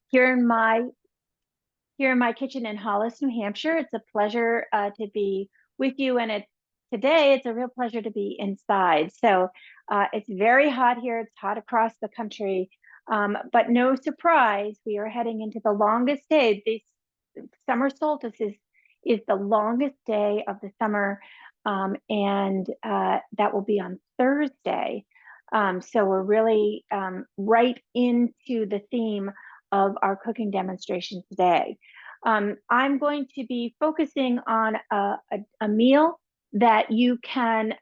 here in my kitchen in Hollis, New Hampshire. It's a pleasure to be with you, and today it's a real pleasure to be inside. So it's very hot here. It's hot across the country, but no surprise, we are heading into the longest day. This summer solstice is the longest day of the summer, and that will be on Thursday. So we're really right into the theme of our cooking demonstration today. I'm going to be focusing on a meal that you can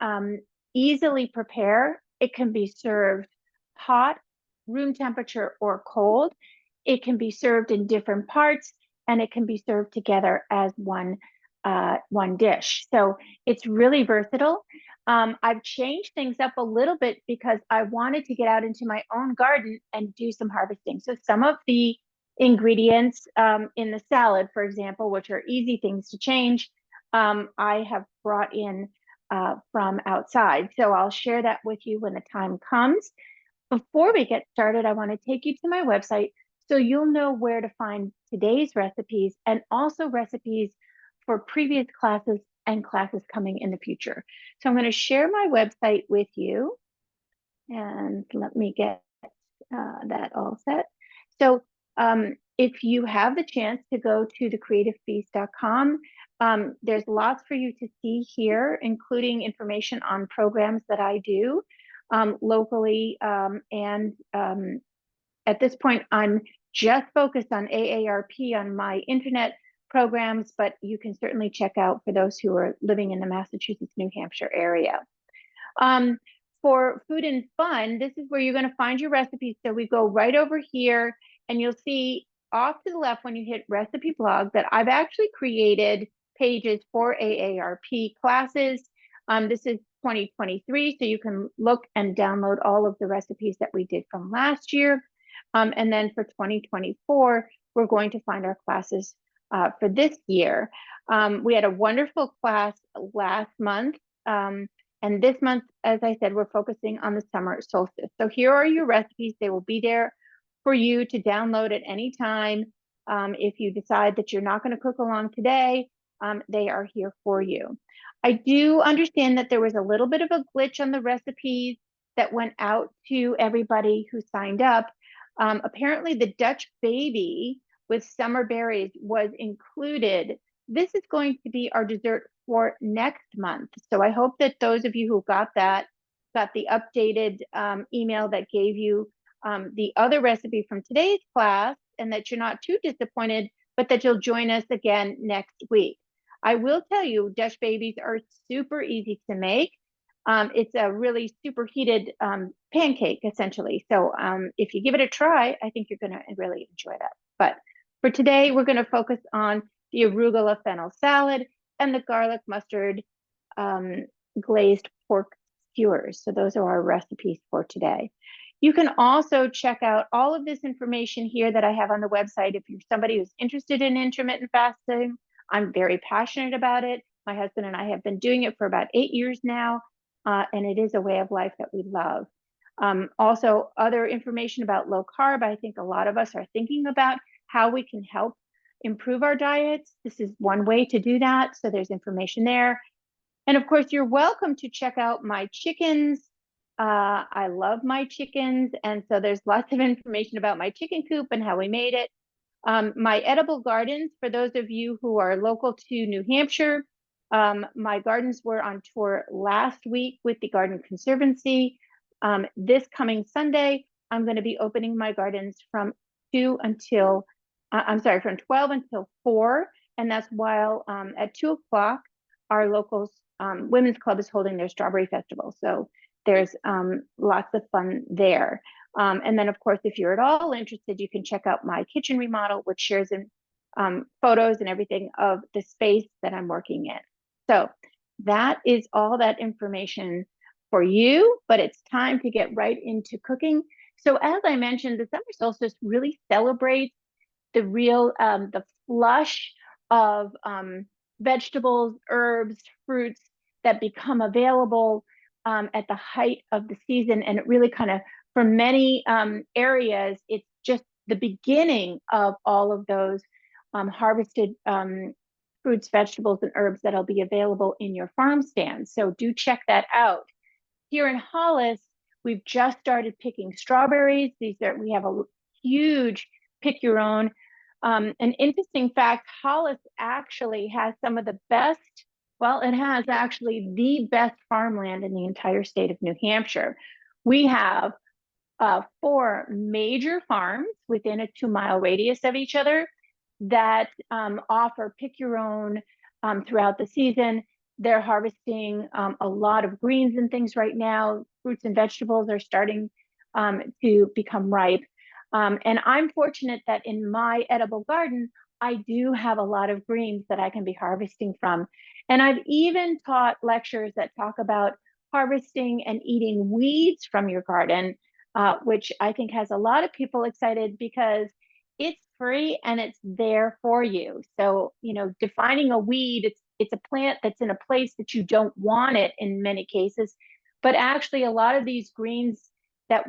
easily prepare. It can be served hot, room temperature, or cold. It can be served in different parts, and it can be served together as one dish. So it's really versatile. I've changed things up a little bit because I wanted to get out into my own garden and do some harvesting. So some of the ingredients in the salad, for example, which are easy things to change, I have brought in from outside. So I'll share that with you when the time comes. Before we get started, I want to take you to my website so you'll know where to find today's recipes and also recipes for previous classes and classes coming in the future. So I'm going to share my website with you, and let me get that all set. So if you have the chance to go to thecreativefeast.com, there's lots for you to see here, including information on programs that I do locally. And at this point, I'm just focused on AARP on my internet programs, but you can certainly check out for those who are living in the Massachusetts, New Hampshire area. For food and fun, this is where you're going to find your recipes. So we go right over here, and you'll see off to the left when you hit recipe blog that I've actually created pages for AARP classes. This is 2023, so you can look and download all of the recipes that we did from last year. And then for 2024, we're going to find our classes for this year. We had a wonderful class last month. And this month, as I said, we're focusing on the summer solstice. So here are your recipes. They will be there for you to download at any time. If you decide that you're not going to cook along today, they are here for you. I do understand that there was a little bit of a glitch on the recipes that went out to everybody who signed up. Apparently the Dutch baby with summer berries was included. This is going to be our dessert for next month. So I hope that those of you who got the updated email that gave you the other recipe from today's class, and that you're not too disappointed, but that you'll join us again next week. I will tell you, Dutch babies are super easy to make. It's a really superheated pancake, essentially. So if you give it a try, I think you're going to really enjoy that. But for today, we're going to focus on the arugula fennel salad and the garlic mustard glazed pork skewers. So those are our recipes for today. You can also check out all of this information here that I have on the website if you're somebody who's interested in intermittent fasting. I'm very passionate about it. My husband and I have been doing it for about 8 years now, and it is a way of life that we love. Also, other information about low carb. I think a lot of us are thinking about how we can help improve our diets. This is one way to do that. So there's information there. And of course, you're welcome to check out my chickens. I love my chickens. And so there's lots of information about my chicken coop and how we made it. My edible gardens, for those of you who are local to New Hampshire, my gardens were on tour last week with the Garden Conservancy. This coming Sunday, I'm going to be opening my gardens from 12 until 4. And that's while at 2 o'clock, our local women's club is holding their strawberry festival. So there's lots of fun there. And then, of course, if you're at all interested, you can check out my kitchen remodel, which shares in photos and everything of the space that I'm working in. So that is all that information for you, but it's time to get right into cooking. So as I mentioned, the summer solstice really celebrates the flush of vegetables, herbs, fruits that become available at the height of the season. And it really kind of, for many areas, it's just the beginning of all of those harvested fruits, vegetables, and herbs that'll be available in your farm stand. So do check that out. Here in Hollis, we've just started picking strawberries. We have a huge pick your own. An interesting fact, Hollis actually has some of the best, well, it has actually the best farmland in the entire state of New Hampshire. We have 4 major farms within a 2-mile radius of each other that offer pick your own throughout the season. They're harvesting a lot of greens and things right now. Fruits and vegetables are starting to become ripe. And I'm fortunate that in my edible garden, I do have a lot of greens that I can be harvesting from. And I've even taught lectures that talk about harvesting and eating weeds from your garden, which I think has a lot of people excited because it's free and it's there for you. So, defining a weed, it's a plant that's in a place that you don't want it in many cases. But actually, a lot of these greens that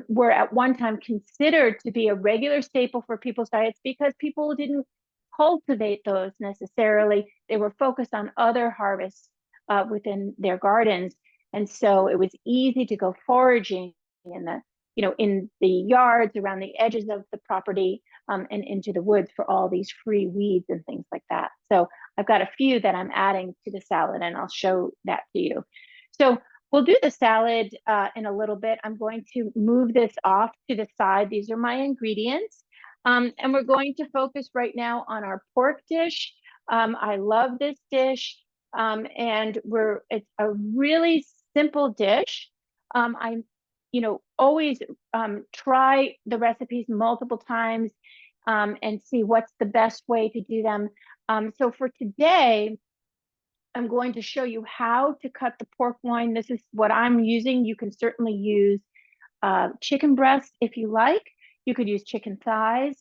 were at one time considered to be a regular staple for people's diets because people didn't cultivate those necessarily. They were focused on other harvests within their gardens. And so it was easy to go foraging in the yards around the edges of the property and into the woods for all these free weeds and things like that. So I've got a few that I'm adding to the salad, and I'll show that to you. So we'll do the salad in a little bit. I'm going to move this off to the side. These are my ingredients. And we're going to focus right now on our pork dish. I love this dish. And it's a really simple dish. I always try the recipes multiple times and see what's the best way to do them. So for today, I'm going to show you how to cut the pork loin. This is what I'm using. You can certainly use chicken breast if you like. You could use chicken thighs.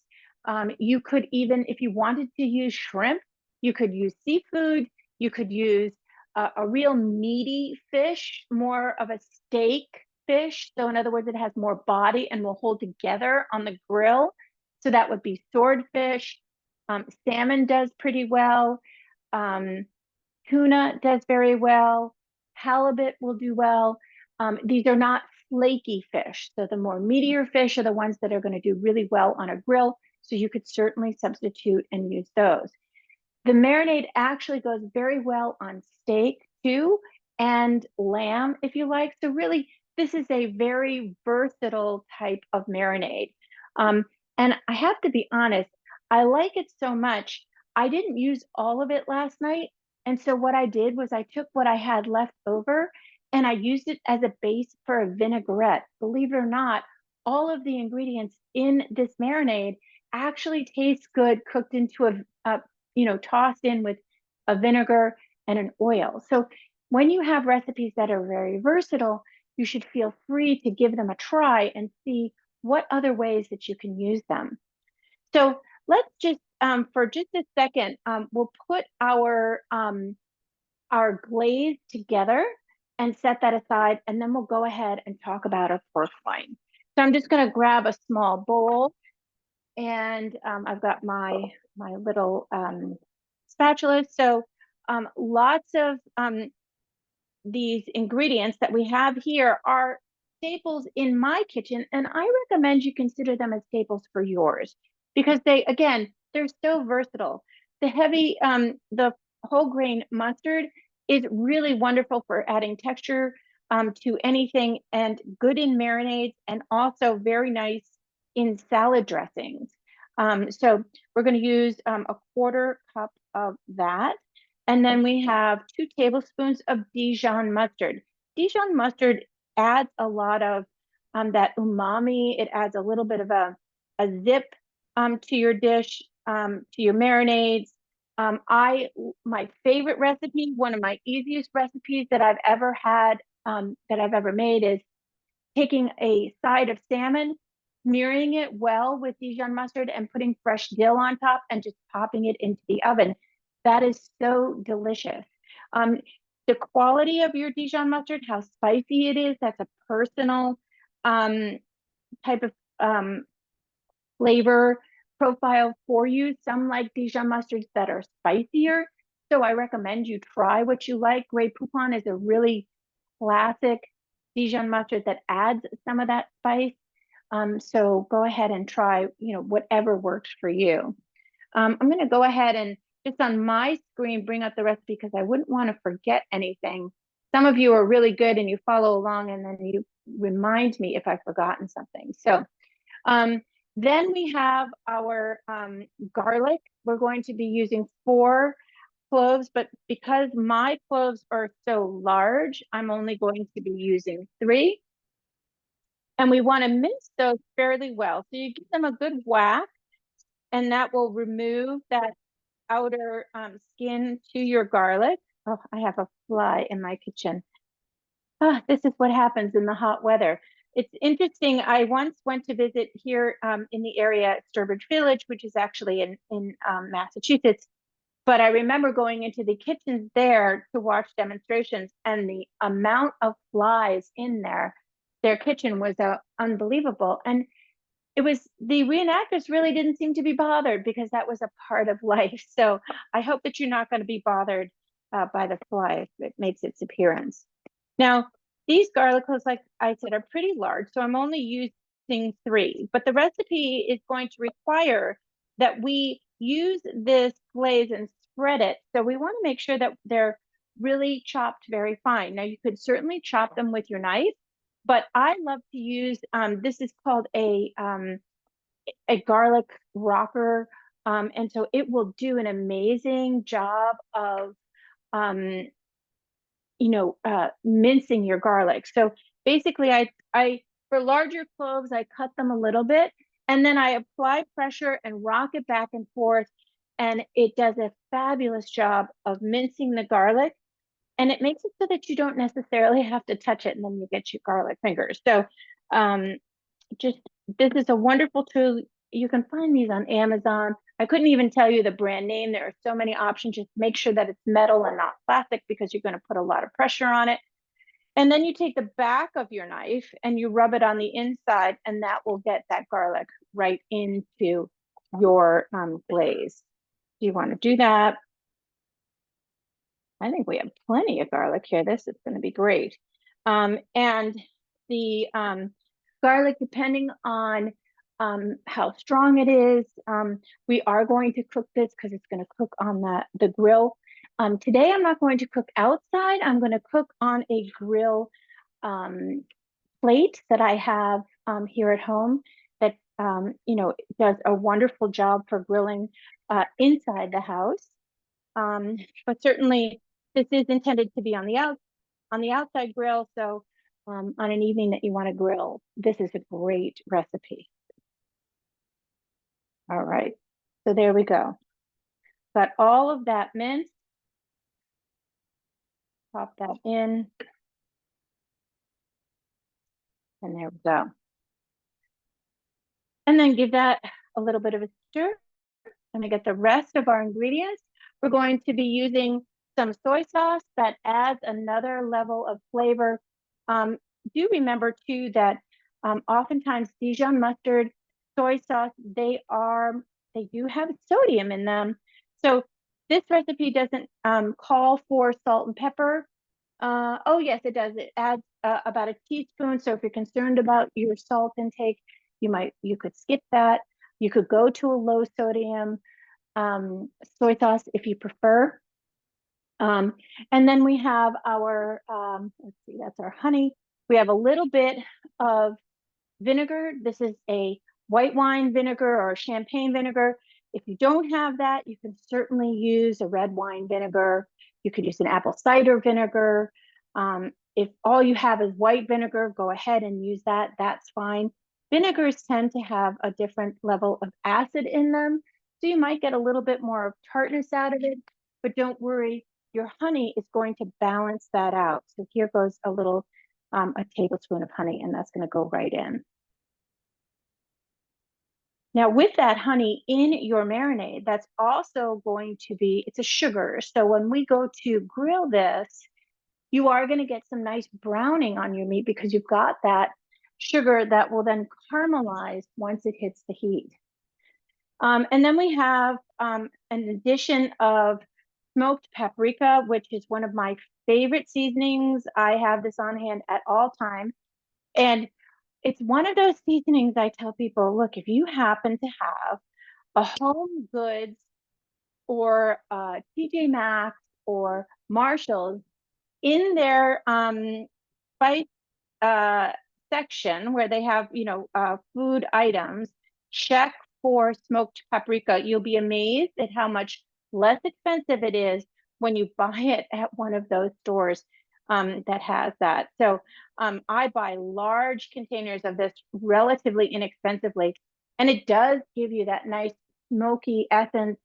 You could even, if you wanted to use shrimp, you could use seafood. You could use a real meaty fish, more of a steak fish. So in other words, it has more body and will hold together on the grill. So that would be swordfish. Salmon does pretty well. Tuna does very well. Halibut will do well. These are not flaky fish. So the more meatier fish are the ones that are going to do really well on a grill. So you could certainly substitute and use those. The marinade actually goes very well on steak too, and lamb if you like. So really, this is a very versatile type of marinade. And I have to be honest, I like it so much. I didn't use all of it last night. And so what I did was I took what I had left over and I used it as a base for a vinaigrette. Believe it or not, all of the ingredients in this marinade actually taste good cooked into a tossed in with a vinegar and an oil. So when you have recipes that are very versatile, you should feel free to give them a try and see what other ways that you can use them. So let's just, for just a second, we'll put our glaze together and set that aside, and then we'll go ahead and talk about our pork loin. So I'm just going to grab a small bowl, and I've got my little spatula. So lots of these ingredients that we have here are staples in my kitchen, and I recommend you consider them as staples for yours because they're so versatile. The whole grain mustard is really wonderful for adding texture to anything and good in marinades and also very nice in salad dressings. So we're going to use a 1/4 cup of that. And then we have 2 tablespoons of Dijon mustard. Dijon mustard adds a lot of that umami. It adds a little bit of a zip to your dish, to your marinades. My favorite recipe, one of my easiest recipes that I've ever had, that I've ever made is taking a side of salmon, smearing it well with Dijon mustard and putting fresh dill on top and just popping it into the oven. That is so delicious. The quality of your Dijon mustard, how spicy it is, that's a personal type of flavor profile for you. Some like Dijon mustards that are spicier. So I recommend you try what you like. Grey Poupon is a really classic Dijon mustard that adds some of that spice. So go ahead and try, whatever works for you. I'm going to go ahead and just on my screen bring up the recipe because I wouldn't want to forget anything. Some of you are really good and you follow along and then you remind me if I've forgotten something. So then we have our garlic. We're going to be using 4 cloves, but because my cloves are so large, I'm only going to be using 3. And we want to mince those fairly well. So you give them a good whack, and that will remove that outer skin to your garlic. Oh, I have a fly in my kitchen. Oh, this is what happens in the hot weather. It's interesting. I once went to visit here in the area at Sturbridge Village, which is actually in Massachusetts. But I remember going into the kitchens there to watch demonstrations, and the amount of flies in their kitchen was unbelievable. And it was the reenactors really didn't seem to be bothered because that was a part of life. So I hope that you're not going to be bothered by the fly if it makes its appearance. Now, these garlic cloves, like I said, are pretty large, so I'm only using 3. But the recipe is going to require that we use this glaze and spread it. So we want to make sure that they're really chopped very fine. Now, you could certainly chop them with your knife, but I love to use, this is called a garlic rocker. And so it will do an amazing job of, mincing your garlic. So basically for larger cloves, I cut them a little bit and then I apply pressure and rock it back and forth. And it does a fabulous job of mincing the garlic. And it makes it so that you don't necessarily have to touch it and then you get your garlic fingers. So just this is a wonderful tool. You can find these on Amazon. I couldn't even tell you the brand name. There are so many options. Just make sure that it's metal and not plastic because you're going to put a lot of pressure on it. And then you take the back of your knife and you rub it on the inside, and that will get that garlic right into your glaze. Do you want to do that? I think we have plenty of garlic here. This is going to be great. And the garlic, depending on how strong it is, we are going to cook this because it's going to cook on the grill. Today, I'm not going to cook outside. I'm going to cook on a grill plate that I have here at home that, does a wonderful job for grilling inside the house. But certainly this is intended to be on the outside grill. So on an evening that you want to grill, this is a great recipe. All right, so there we go. Got all of that minced. Pop that in. And there we go. And then give that a little bit of a stir. And we get the rest of our ingredients. We're going to be using some soy sauce that adds another level of flavor. Do remember too that oftentimes Dijon mustard, soy sauce, they do have sodium in them. So this recipe doesn't call for salt and pepper. Oh yes, it does. It adds about a teaspoon. So if you're concerned about your salt intake, you could skip that. You could go to a low sodium soy sauce if you prefer. And then we have our, let's see, that's our honey. We have a little bit of vinegar. This is a white wine vinegar or champagne vinegar. If you don't have that, you can certainly use a red wine vinegar. You could use an apple cider vinegar. If all you have is white vinegar, go ahead and use that. That's fine. Vinegars tend to have a different level of acid in them, so you might get a little bit more of tartness out of it, but don't worry, your honey is going to balance that out. So here goes a tablespoon of honey, and that's going to go right in. Now with that honey in your marinade, that's also going to be, it's a sugar. So when we go to grill this, you are going to get some nice browning on your meat because you've got that sugar that will then caramelize once it hits the heat. And then we have an addition of smoked paprika, which is one of my favorite seasonings. I have this on hand at all times. And it's one of those seasonings I tell people, look, if you happen to have a Home Goods or TJ Maxx or Marshalls in their spice uh, section where they have, food items, check for smoked paprika. You'll be amazed at how much less expensive it is when you buy it at one of those stores that has that. So I buy large containers of this relatively inexpensively, and it does give you that nice smoky essence.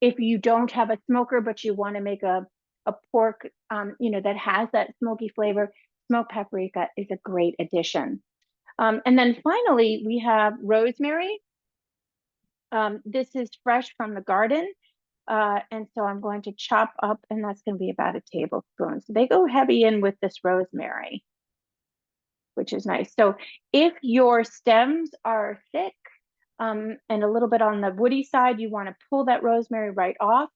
If you don't have a smoker, but you want to make a pork, that has that smoky flavor, smoked paprika is a great addition. And then finally, we have rosemary. This is fresh from the garden. And so I'm going to chop up, and that's going to be about a tablespoon. So they go heavy in with this rosemary, which is nice. So if your stems are thick and a little bit on the woody side, you want to pull that rosemary right off.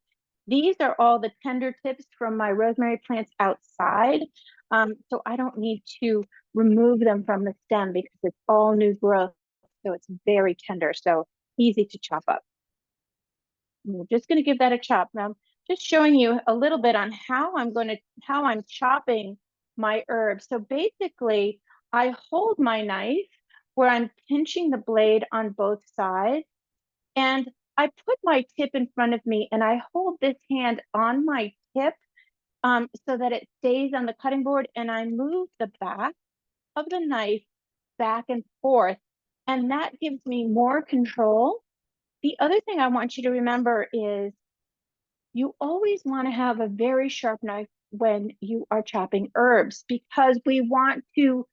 These are all the tender tips from my rosemary plants outside. So I don't need to remove them from the stem because it's all new growth. So it's very tender, so easy to chop up. We're just going to give that a chop. Now, I'm just showing you a little bit on how I'm chopping my herbs. So basically, I hold my knife where I'm pinching the blade on both sides, and I put my tip in front of me and I hold this hand on my tip so that it stays on the cutting board, and I move the back of the knife back and forth, and that gives me more control. The other thing I want you to remember is you always want to have a very sharp knife when you are chopping herbs, because we want to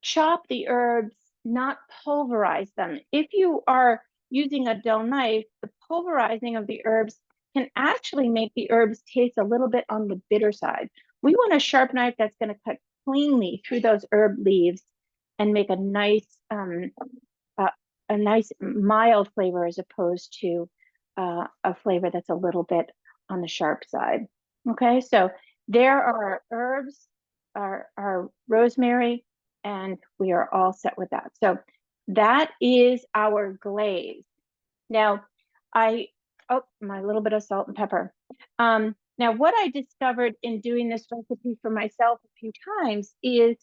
chop the herbs, not pulverize them. If you are using a dull knife, the pulverizing of the herbs can actually make the herbs taste a little bit on the bitter side. We want a sharp knife that's going to cut cleanly through those herb leaves and make uh, a nice mild flavor as opposed to a flavor that's a little bit on the sharp side. Okay, so there are our herbs, our rosemary, and we are all set with that. So that is our glaze. Now, my little bit of salt and pepper. Now, what I discovered in doing this recipe for myself a few times is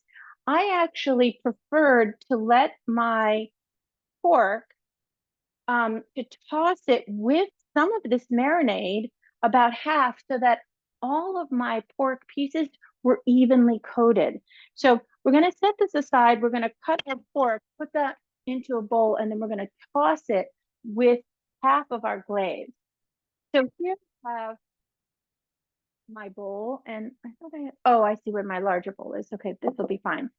I actually preferred to let my pork to toss it with some of this marinade, about half, so that all of my pork pieces were evenly coated. So we're going to set this aside. We're going to cut our pork, put that into a bowl, and then we're going to toss it with half of our glaze. So here I have my bowl, and I thought I see where my larger bowl is. Okay, this will be fine.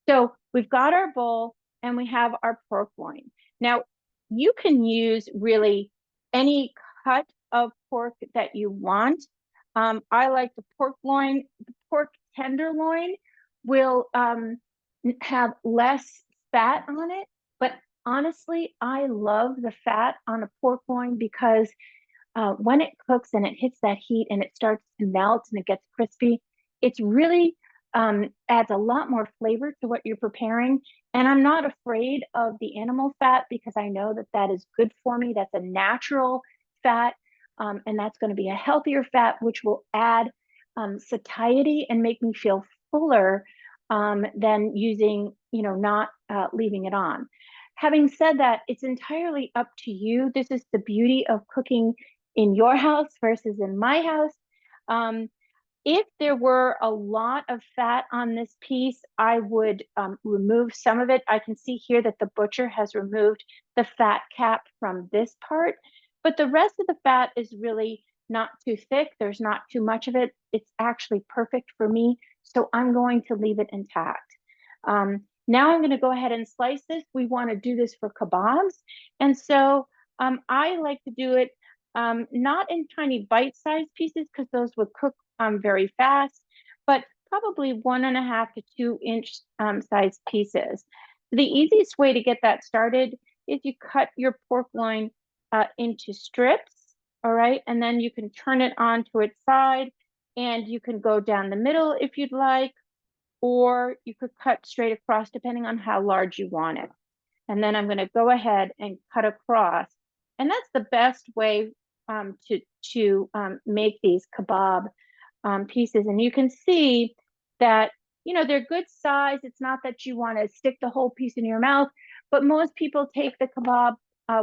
So we've got our bowl and we have our pork loin. Now, you can use really any cut of pork that you want. I like the pork loin. The pork tenderloin will have less fat on it, but honestly, I love the fat on a pork loin because when it cooks and it hits that heat and it starts to melt and it gets crispy, it's really adds a lot more flavor to what you're preparing. And I'm not afraid of the animal fat because I know that that is good for me. That's a natural fat, and that's going to be a healthier fat, which will add satiety and make me feel fuller than using, not leaving it on. Having said that, it's entirely up to you. This is the beauty of cooking in your house versus in my house. If there were a lot of fat on this piece, I would remove some of it. I can see here that the butcher has removed the fat cap from this part, but the rest of the fat is really not too thick. There's not too much of it. It's actually perfect for me, so I'm going to leave it intact. Now I'm going to go ahead and slice this. We want to do this for kebabs, and so I like to do it not in tiny bite-sized pieces because those would cook very fast, but probably 1.5 to 2 inch sized pieces. The easiest way to get that started is you cut your pork loin into strips, all right? And then you can turn it onto its side, and you can go down the middle if you'd like, or you could cut straight across depending on how large you want it. And then I'm going to go ahead and cut across. And that's the best way to make these kebab pieces. And you can see that, you know, they're good size. It's not that you want to stick the whole piece in your mouth, but most people take the kebab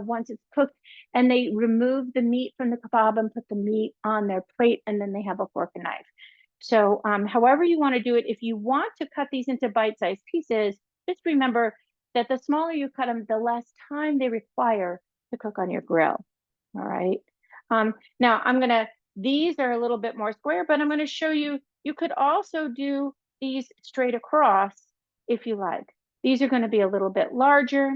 once it's cooked and they remove the meat from the kebab and put the meat on their plate, and then they have a fork and knife. So however you want to do it, if you want to cut these into bite-sized pieces, just remember that the smaller you cut them, the less time they require to cook on your grill. All right. Now these are a little bit more square, but I'm going to show you, you could also do these straight across if you like. These are going to be a little bit larger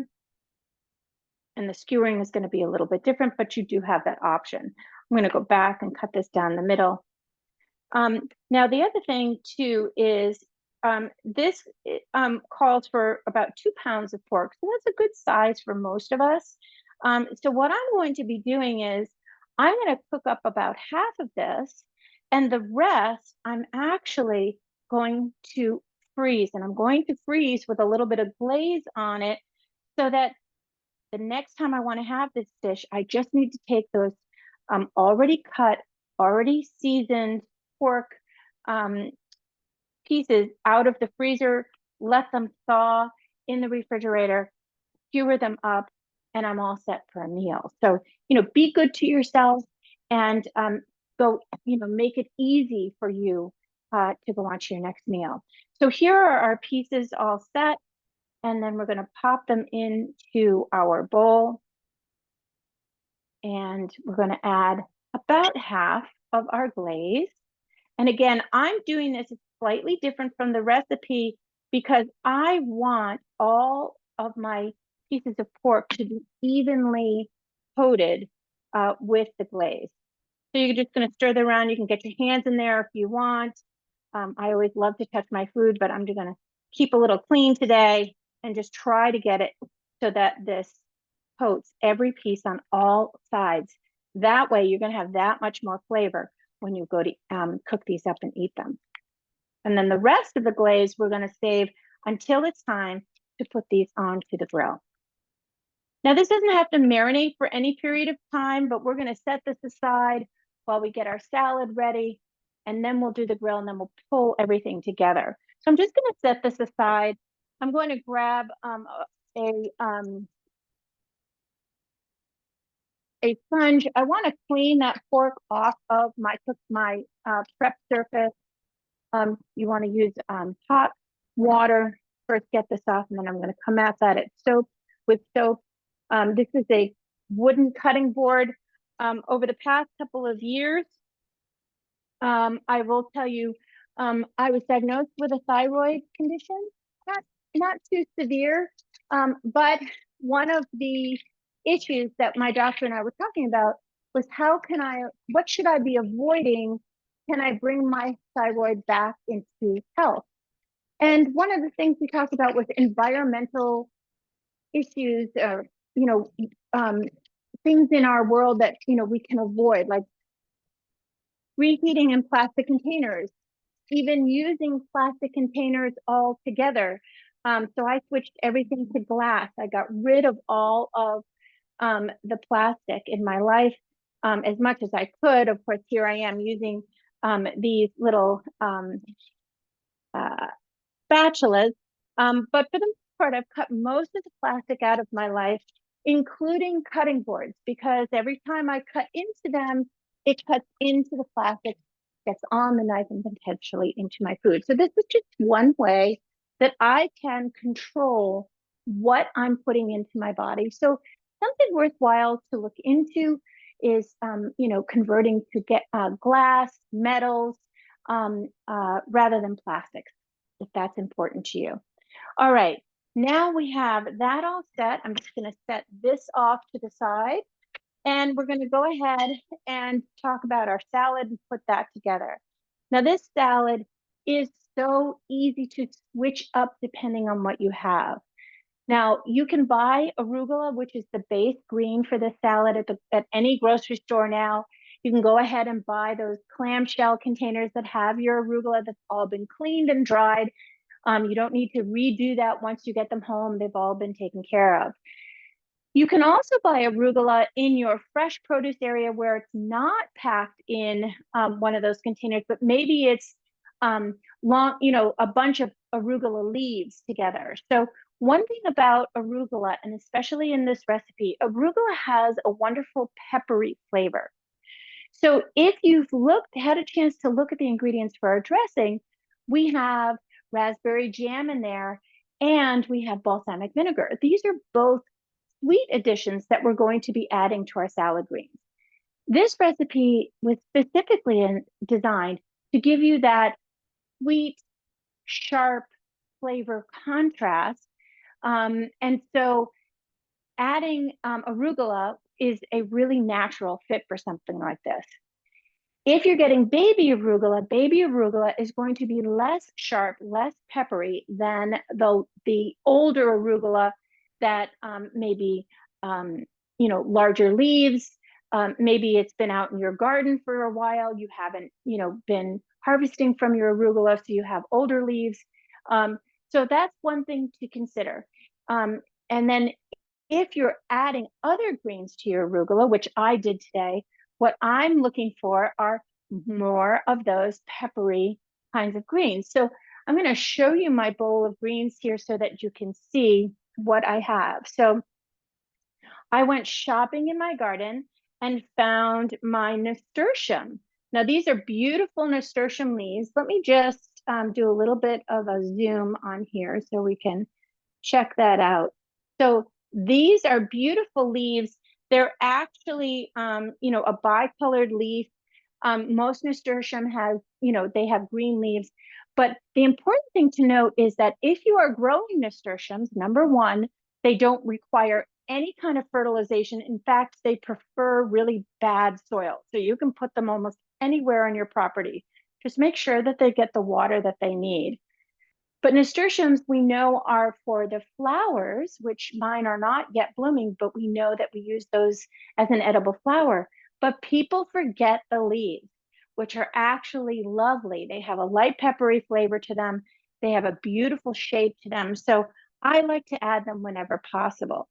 and the skewering is going to be a little bit different, but you do have that option. I'm going to go back and cut this down the middle. Now, the other thing too is this calls for about 2 pounds of pork. So that's a good size for most of us. So what I'm going to be doing is I'm going to cook up about half of this, and the rest I'm actually going to freeze. And I'm going to freeze with a little bit of glaze on it so that the next time I want to have this dish, I just need to take those already cut, already seasoned pork pieces out of the freezer, let them thaw in the refrigerator, skewer them up, and I'm all set for a meal. So, you know, be good to yourself and go, you know, make it easy for you to go on to your next meal. So here are our pieces all set, and then we're going to pop them into our bowl. And we're going to add about half of our glaze. And again, I'm doing this slightly different from the recipe because I want all of my pieces of pork to be evenly coated with the glaze. So you're just going to stir that around. You can get your hands in there if you want. I always love to touch my food, but I'm just going to keep a little clean today and just try to get it so that this coats every piece on all sides. That way you're going to have that much more flavor when you go to cook these up and eat them. And then the rest of the glaze we're going to save until it's time to put these onto the grill. Now this doesn't have to marinate for any period of time, but we're going to set this aside while we get our salad ready, and then we'll do the grill, and then we'll pull everything together. So I'm just going to set this aside. I'm going to grab a sponge. I want to clean that pork off of my prep surface. You want to use hot water. First get this off, and then I'm going to come at that with soap. This is a wooden cutting board. Over the past couple of years, I will tell you, I was diagnosed with a thyroid condition, not too severe, but one of the issues that my doctor and I were talking about was what should I be avoiding? Can I bring my thyroid back into health? And one of the things we talked about was environmental issues, or, you know, things in our world that, you know, we can avoid, like reheating in plastic containers, even using plastic containers altogether. So I switched everything to glass. I got rid of all of the plastic in my life as much as I could. Of course, here I am using these little spatulas. But for the most part, I've cut most of the plastic out of my life, including cutting boards, because every time I cut into them, it cuts into the plastic, gets on the knife, and potentially into my food. So this is just one way that I can control what I'm putting into my body. So something worthwhile to look into is, you know, converting to get glass, metals, rather than plastics, if that's important to you. All right, now we have that all set. I'm just going to set this off to the side, and we're going to go ahead and talk about our salad and put that together. Now, this salad is so easy to switch up depending on what you have. Now, you can buy arugula, which is the base green for the salad at any grocery store now. You can go ahead and buy those clamshell containers that have your arugula that's all been cleaned and dried. You don't need to redo that once you get them home. They've all been taken care of. You can also buy arugula in your fresh produce area where it's not packed in one of those containers, but maybe it's long, a bunch of arugula leaves together. So one thing about arugula, and especially in this recipe, arugula has a wonderful peppery flavor. So if you've had a chance to look at the ingredients for our dressing, we have raspberry jam in there and we have balsamic vinegar. These are both sweet additions that we're going to be adding to our salad greens. This recipe was specifically designed to give you that sweet, sharp flavor contrast. And so adding arugula is a really natural fit for something like this. If you're getting baby arugula is going to be less sharp, less peppery than the older arugula that maybe larger leaves. Maybe it's been out in your garden for a while. You haven't been harvesting from your arugula, so you have older leaves. So that's one thing to consider. And then if you're adding other greens to your arugula, which I did today, what I'm looking for are more of those peppery kinds of greens. So I'm going to show you my bowl of greens here so that you can see what I have. So I went shopping in my garden and found my nasturtium. Now these are beautiful nasturtium leaves. Let me just do a little bit of a zoom on here so we can check that out. So these are beautiful leaves. They're actually, a bicolored leaf. Most nasturtium has, they have green leaves. But the important thing to note is that if you are growing nasturtiums, number one, they don't require any kind of fertilization. In fact, they prefer really bad soil. So you can put them almost anywhere on your property. Just make sure that they get the water that they need. But nasturtiums we know are for the flowers, which mine are not yet blooming, but we know that we use those as an edible flower. But people forget the leaves, which are actually lovely. They have a light peppery flavor to them. They have a beautiful shape to them. So I like to add them whenever possible.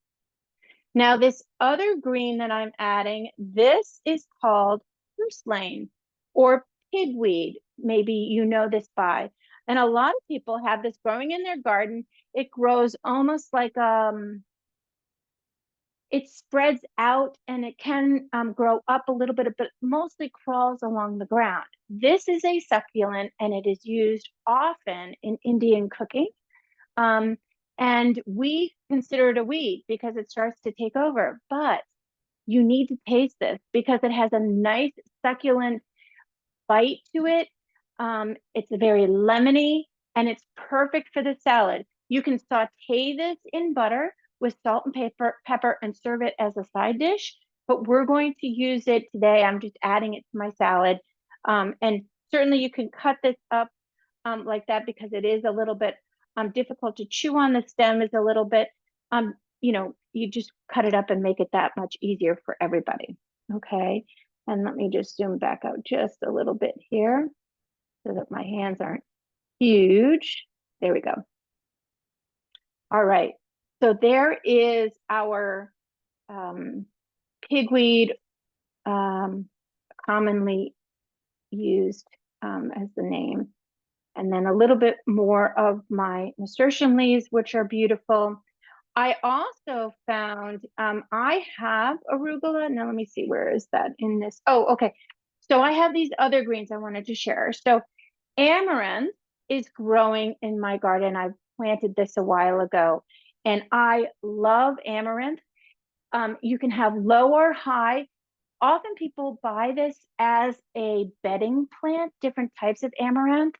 Now, this other green that I'm adding, this is called purslane or pigweed. Maybe you know this by. And a lot of people have this growing in their garden. It grows almost like it spreads out and it can grow up a little bit, but mostly crawls along the ground. This is a succulent and it is used often in Indian cooking. And we consider it a weed because it starts to take over. But you need to taste this because it has a nice succulent bite to it. It's very lemony and it's perfect for the salad. You can saute this in butter with salt and pepper and serve it as a side dish. But we're going to use it today. I'm just adding it to my salad. And certainly you can cut this up like that because it is a little bit difficult to chew on. The stem is a little bit, you just cut it up and make it that much easier for everybody. Okay. And let me just zoom back out just a little bit here so that my hands aren't huge. There we go. All right. So there is our pigweed, commonly used as the name. And then a little bit more of my nasturtium leaves, which are beautiful. I also found, I have arugula. Now let me see, where is that in this? Oh, okay. So I have these other greens I wanted to share. So amaranth is growing in my garden. I planted this a while ago and I love amaranth. You can have low or high. Often people buy this as a bedding plant, different types of amaranth.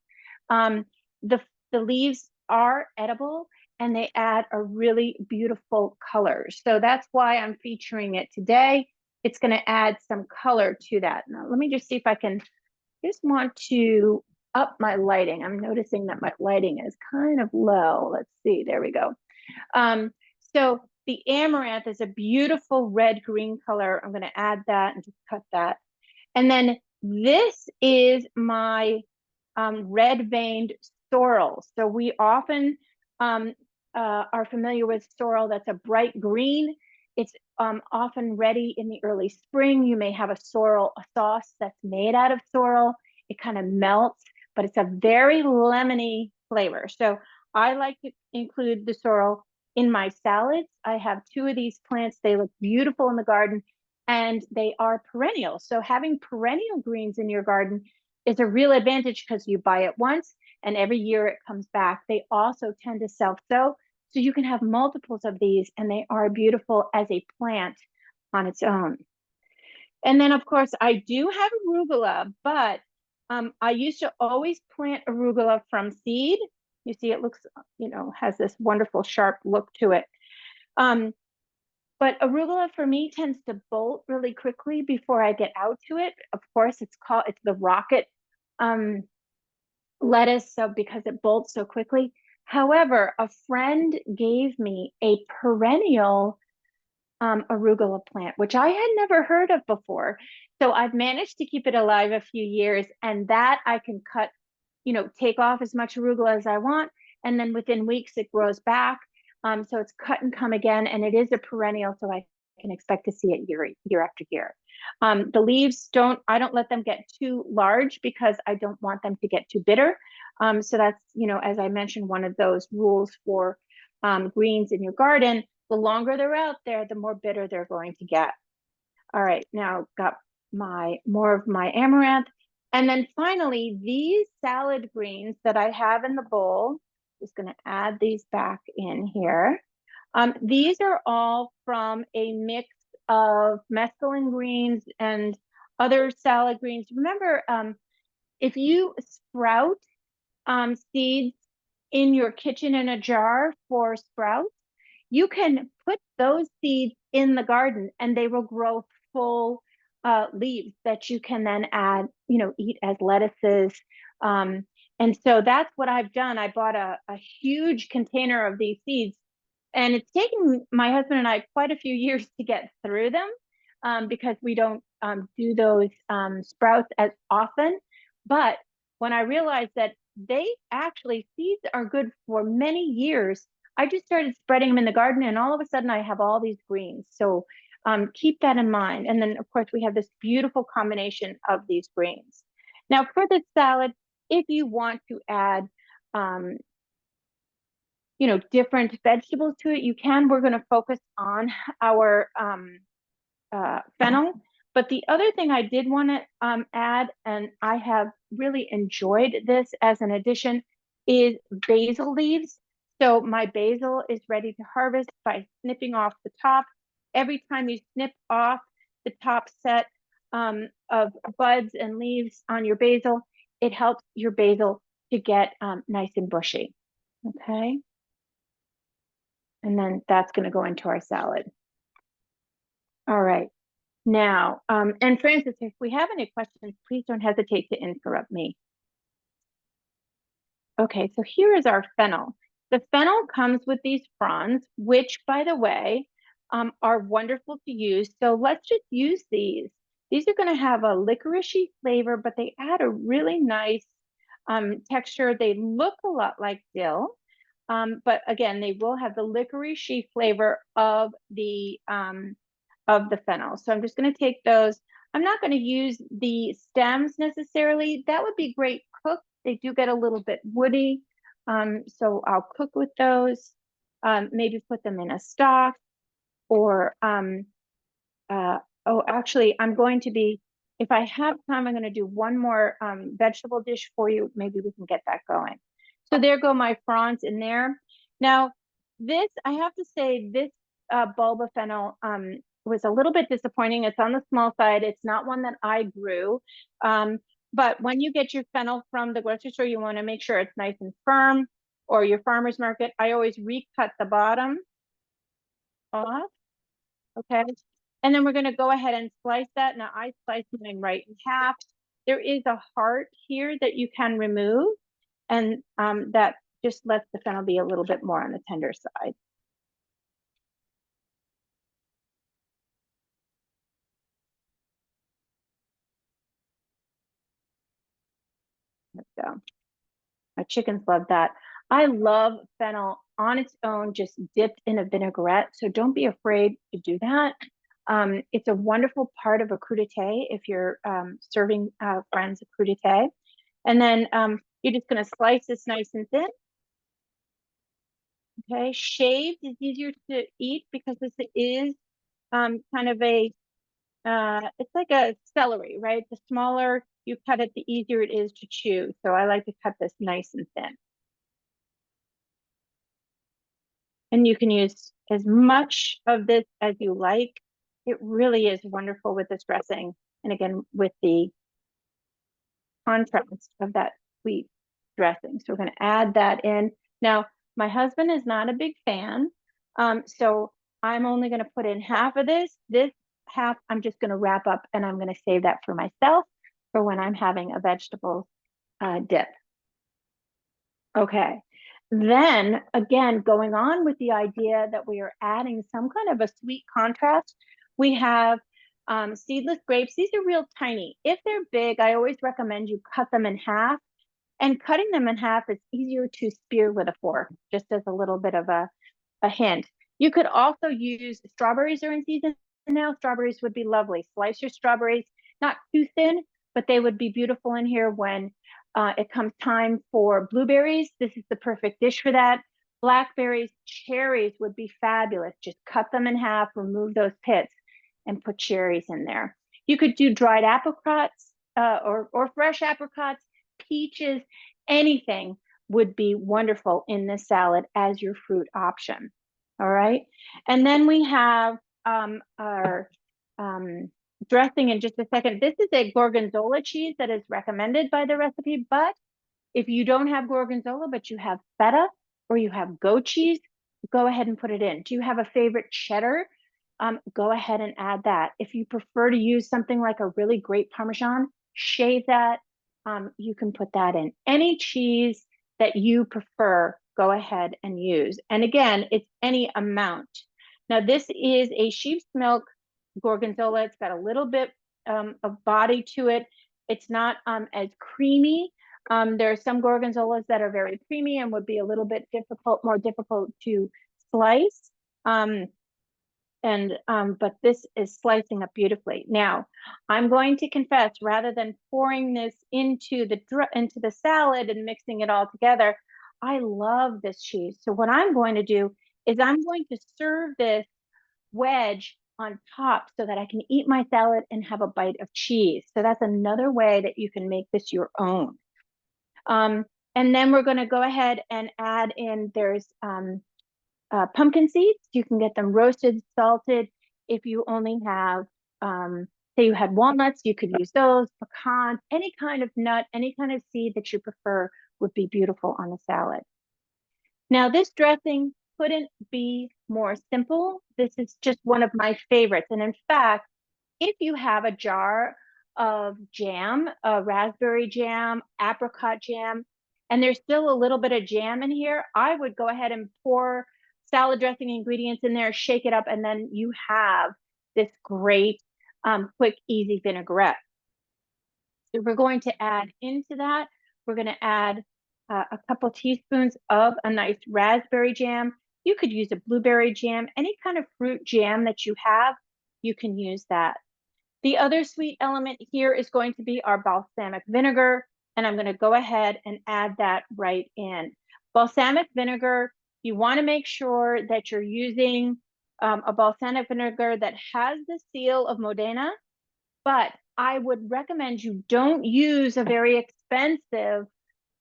The leaves are edible and they add a really beautiful color. So that's why I'm featuring it today. It's going to add some color to that. Now, let me just see if I can, just want to up my lighting. I'm noticing that my lighting is kind of low. Let's see, there we go. So the amaranth is a beautiful red-green color. I'm going to add that and just cut that. And then this is my red-veined sorrel. So we often are familiar with sorrel that's a bright green. It's often ready in the early spring. You may have a sorrel, a sauce that's made out of sorrel. It kind of melts, but it's a very lemony flavor. So I like to include the sorrel in my salads. I have 2 of these plants. They look beautiful in the garden and they are perennial. So having perennial greens in your garden is a real advantage because you buy it once and every year it comes back. They also tend to self-sow, so you can have multiples of these and they are beautiful as a plant on its own. And then of course I do have arugula, but I used to always plant arugula from seed. You see it looks, has this wonderful sharp look to it. But arugula for me tends to bolt really quickly before I get out to it. Of course, it's the rocket lettuce, so because it bolts so quickly. However, a friend gave me a perennial arugula plant, which I had never heard of before. So I've managed to keep it alive a few years, and that I can cut, take off as much arugula as I want, and then within weeks it grows back. So it's cut and come again, and it is a perennial, so I can expect to see it year after year. The leaves I don't let them get too large because I don't want them to get too bitter. So that's, as I mentioned, one of those rules for greens in your garden. The longer they're out there, the more bitter they're going to get. All right, now got more of my amaranth. And then finally, these salad greens that I have in the bowl, just gonna add these back in here. These are all from a mix of mesclun greens and other salad greens. Remember, if you sprout seeds in your kitchen in a jar for sprouts, you can put those seeds in the garden and they will grow full leaves that you can then add, eat as lettuces. And so that's what I've done. I bought a huge container of these seeds, and it's taken my husband and I quite a few years to get through them because we don't do those sprouts as often. But when I realized that seeds are good for many years, I just started spreading them in the garden, and all of a sudden I have all these greens. So keep that in mind. And then, of course, we have this beautiful combination of these greens. Now, for the salad, if you want to add, different vegetables to it, you can. We're going to focus on our fennel. But the other thing I did want to add, and I have really enjoyed this as an addition, is basil leaves. So my basil is ready to harvest by snipping off the top. Every time you snip off the top set of buds and leaves on your basil, it helps your basil to get nice and bushy. Okay. And then that's going to go into our salad. All right. Now, and Francis, if we have any questions, please don't hesitate to interrupt me. Okay, so here is our fennel. The fennel comes with these fronds, which, by the way, are wonderful to use. So let's just use these. These are going to have a licoricey flavor, but they add a really nice texture. They look a lot like dill, but again, they will have the licoricey flavor of the fennel. So I'm just going to take those. I'm not going to use the stems necessarily. That would be great cooked. They do get a little bit woody. So I'll cook with those, maybe put them in a stock or, actually I'm going to be, if I have time, I'm going to do one more vegetable dish for you. Maybe we can get that going. So there go my fronds in there. Now this, I have to say, this bulb of fennel was a little bit disappointing. It's on the small side. It's not one that I grew. But when you get your fennel from the grocery store, you want to make sure it's nice and firm, or your farmer's market. I always recut the bottom off. Okay. And then we're going to go ahead and slice that. Now I sliced mine right in half. There is a heart here that you can remove, and that just lets the fennel be a little bit more on the tender side. So my chickens love that. I love fennel on its own, just dipped in a vinaigrette. So don't be afraid to do that. It's a wonderful part of a crudité if you're serving friends a crudité. And then you're just going to slice this nice and thin. Okay, shaved is easier to eat because this is kind of a, it's like a celery, right? The smaller you cut it, the easier it is to chew. So I like to cut this nice and thin. And you can use as much of this as you like. It really is wonderful with this dressing. And again, with the contrast of that sweet dressing. So we're going to add that in. Now, my husband is not a big fan. So I'm only going to put in half of this. This half, I'm just going to wrap up and I'm going to save that for myself for when I'm having a vegetable dip. Okay. Then again, going on with the idea that we are adding some kind of a sweet contrast, we have seedless grapes. These are real tiny. If they're big, I always recommend you cut them in half. And cutting them in half is easier to spear with a fork, just as a little bit of a hint. You could also use strawberries are in season now. Strawberries would be lovely. Slice your strawberries, not too thin, but they would be beautiful in here when it comes time for blueberries. This is the perfect dish for that. Blackberries, cherries would be fabulous. Just cut them in half, remove those pits, and put cherries in there. You could do dried apricots or fresh apricots, peaches, anything would be wonderful in this salad as your fruit option. All right. And then we have our dressing in just a second. This is a gorgonzola cheese that is recommended by the recipe, but if you don't have gorgonzola, but you have feta or you have goat cheese, go ahead and put it in. Do you have a favorite cheddar? Go ahead and add that. If you prefer to use something like a really great Parmesan, shave that. You can put that in. Any cheese that you prefer, go ahead and use. And again, it's any amount. Now, this is a sheep's milk gorgonzola. It's got a little bit of body to it. It's not as creamy. There are some gorgonzolas that are very creamy and would be a little bit more difficult to slice. But this is slicing up beautifully. Now, I'm going to confess, rather than pouring this into the salad and mixing it all together, I love this cheese. So what I'm going to do is I'm going to serve this wedge on top so that I can eat my salad and have a bite of cheese. So that's another way that you can make this your own. And then we're going to go ahead and add in, there's pumpkin seeds. You can get them roasted, salted. If you only have, say you had walnuts, you could use those, pecans, any kind of nut, any kind of seed that you prefer would be beautiful on the salad. Now, this dressing couldn't be more simple. This is just one of my favorites. And in fact, if you have a jar of jam, raspberry jam, apricot jam, and there's still a little bit of jam in here, I would go ahead and pour salad dressing ingredients in there, shake it up, and then you have this great, quick, easy vinaigrette. So we're going to add into that, we're going to add a couple teaspoons of a nice raspberry jam. You could use a blueberry jam, any kind of fruit jam that you have, you can use that. The other sweet element here is going to be our balsamic vinegar, and I'm going to go ahead and add that right in. Balsamic vinegar, you want to make sure that you're using a balsamic vinegar that has the seal of Modena, but I would recommend you don't use a very expensive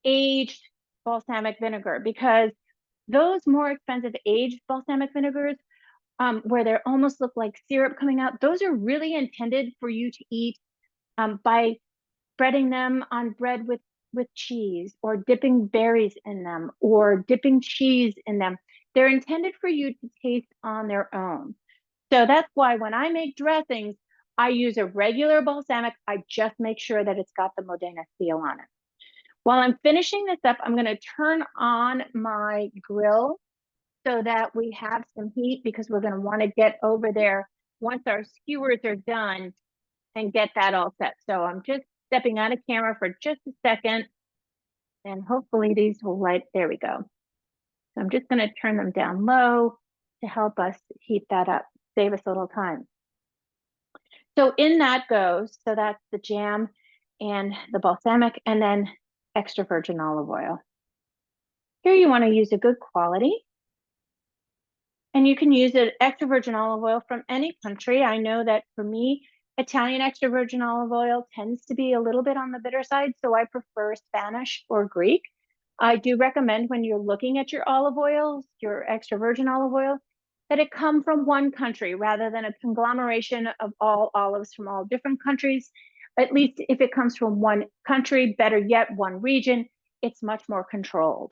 aged balsamic vinegar, because those more expensive aged balsamic vinegars, where they almost look like syrup coming out, those are really intended for you to eat by spreading them on bread with cheese, or dipping berries in them, or dipping cheese in them. They're intended for you to taste on their own. So that's why when I make dressings, I use a regular balsamic. I just make sure that it's got the Modena seal on it. While I'm finishing this up, I'm going to turn on my grill so that we have some heat, because we're going to want to get over there once our skewers are done and get that all set. So I'm just stepping out of camera for just a second. And hopefully these will light. There we go. So I'm just going to turn them down low to help us heat that up, save us a little time. So in that goes, so that's the jam and the balsamic, and then extra virgin olive oil. Here you want to use a good quality. And you can use an extra virgin olive oil from any country. I know that for me, Italian extra virgin olive oil tends to be a little bit on the bitter side, so I prefer Spanish or Greek. I do recommend when you're looking at your olive oils, your extra virgin olive oil, that it come from one country rather than a conglomeration of all olives from all different countries. At least if it comes from one country, better yet, one region, it's much more controlled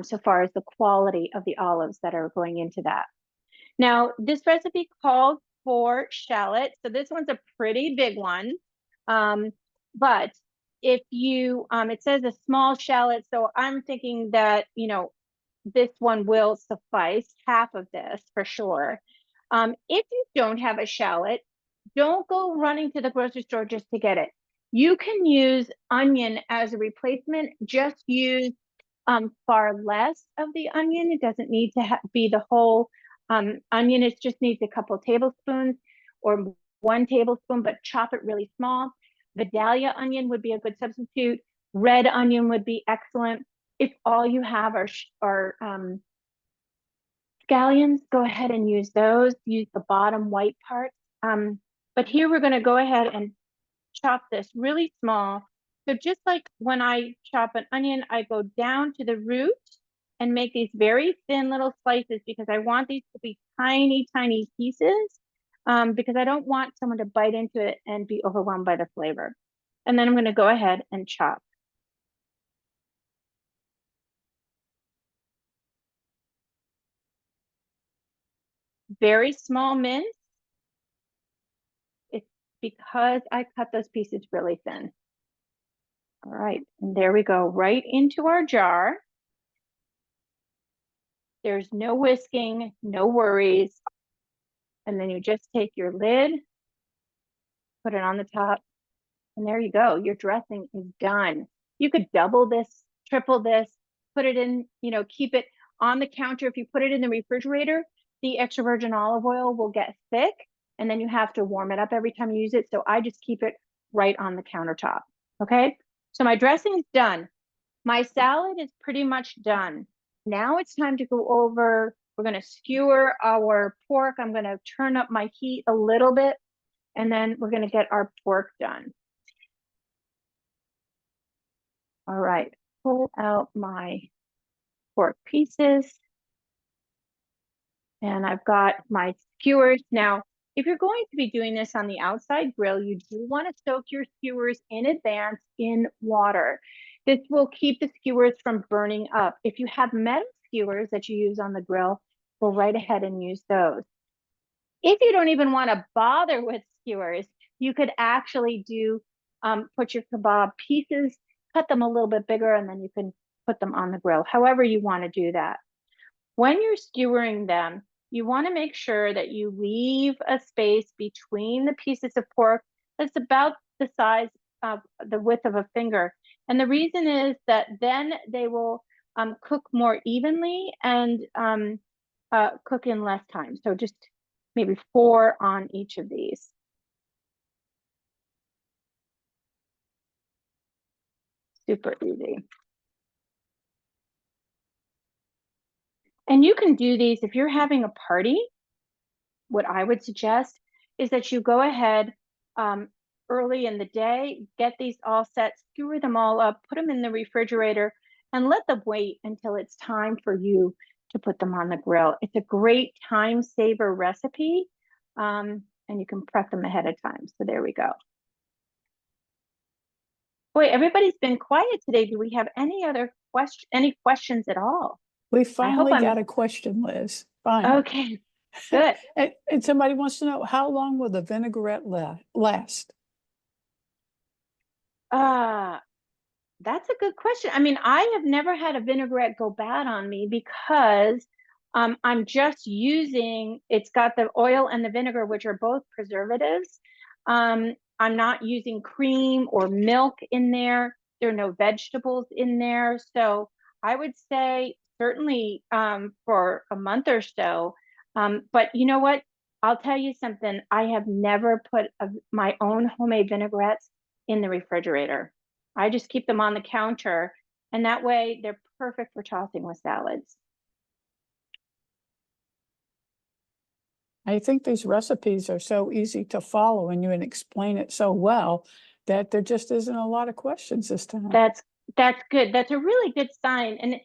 so far as the quality of the olives that are going into that. Now, this recipe calls for shallot. So this one's a pretty big one. But if you, it says a small shallot. So I'm thinking that, this one will suffice, half of this for sure. If you don't have a shallot, don't go running to the grocery store just to get it. You can use onion as a replacement. Just use far less of the onion. It doesn't need to be the whole onion. It just needs a couple tablespoons or 1 tablespoon, but chop it really small. Vidalia onion would be a good substitute. Red onion would be excellent. If all you have are scallions, go ahead and use those. Use the bottom white parts. But here we're going to go ahead and chop this really small. So just like when I chop an onion, I go down to the root and make these very thin little slices because I want these to be tiny, tiny pieces because I don't want someone to bite into it and be overwhelmed by the flavor. And then I'm going to go ahead and chop. Very small mince. It's because I cut those pieces really thin. All right, and there we go, right into our jar. There's no whisking, no worries. And then you just take your lid, put it on the top, and there you go. Your dressing is done. You could double this, triple this, put it in, keep it on the counter. If you put it in the refrigerator, the extra virgin olive oil will get thick, and then you have to warm it up every time you use it. So I just keep it right on the countertop. Okay, so my dressing's done. My salad is pretty much done. Now it's time to go over, we're going to skewer our pork. I'm going to turn up my heat a little bit, and then we're going to get our pork done. All right, pull out my pork pieces. And I've got my skewers. Now, if you're going to be doing this on the outside grill, you do want to soak your skewers in advance in water. This will keep the skewers from burning up. If you have metal skewers that you use on the grill, go right ahead and use those. If you don't even want to bother with skewers, you could actually put your kebab pieces, cut them a little bit bigger, and then you can put them on the grill, however you want to do that. When you're skewering them, you want to make sure that you leave a space between the pieces of pork that's about the size of the width of a finger. And the reason is that then they will cook more evenly and cook in less time. So just maybe 4 on each of these. Super easy. And you can do these if you're having a party. What I would suggest is that you go ahead early in the day, get these all set, skewer them all up, put them in the refrigerator, and let them wait until it's time for you to put them on the grill. It's a great time saver recipe, and you can prep them ahead of time. So there we go. Boy, everybody's been quiet today. Do we have any questions at all? We finally got a question, Liz. Fine. Okay, good. And somebody wants to know, how long will the vinaigrette last? That's a good question. I mean, I have never had a vinaigrette go bad on me because I'm just using, it's got the oil and the vinegar, which are both preservatives. I'm not using cream or milk in there. There are no vegetables in there. So I would say certainly for a month or so. But you know what? I'll tell you something. I have never put my own homemade vinaigrettes in the refrigerator. I just keep them on the counter, and that way they're perfect for tossing with salads. I think these recipes are so easy to follow and you can explain it so well that there just isn't a lot of questions this time. That's good. That's a really good sign. And